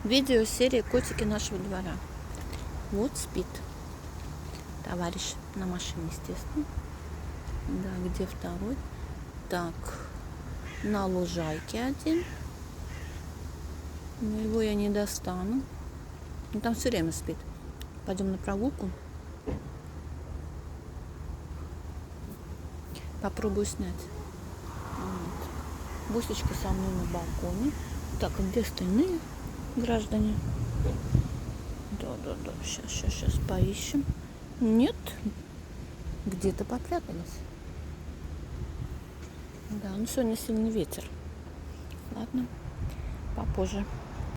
Видео серии «Котики нашего двора». Вот спит товарищ на машине, естественно. Да, где второй? Так, на лужайке один. Но его я не достану. Он там все время спит. Пойдем на прогулку. Попробую снять. Вот. Бусечка со мной на балконе. Так, а где остальные граждане? Да. Сейчас поищем. Нет. Где-то попрятались. Да, ну сегодня сильный ветер. Ладно, попозже.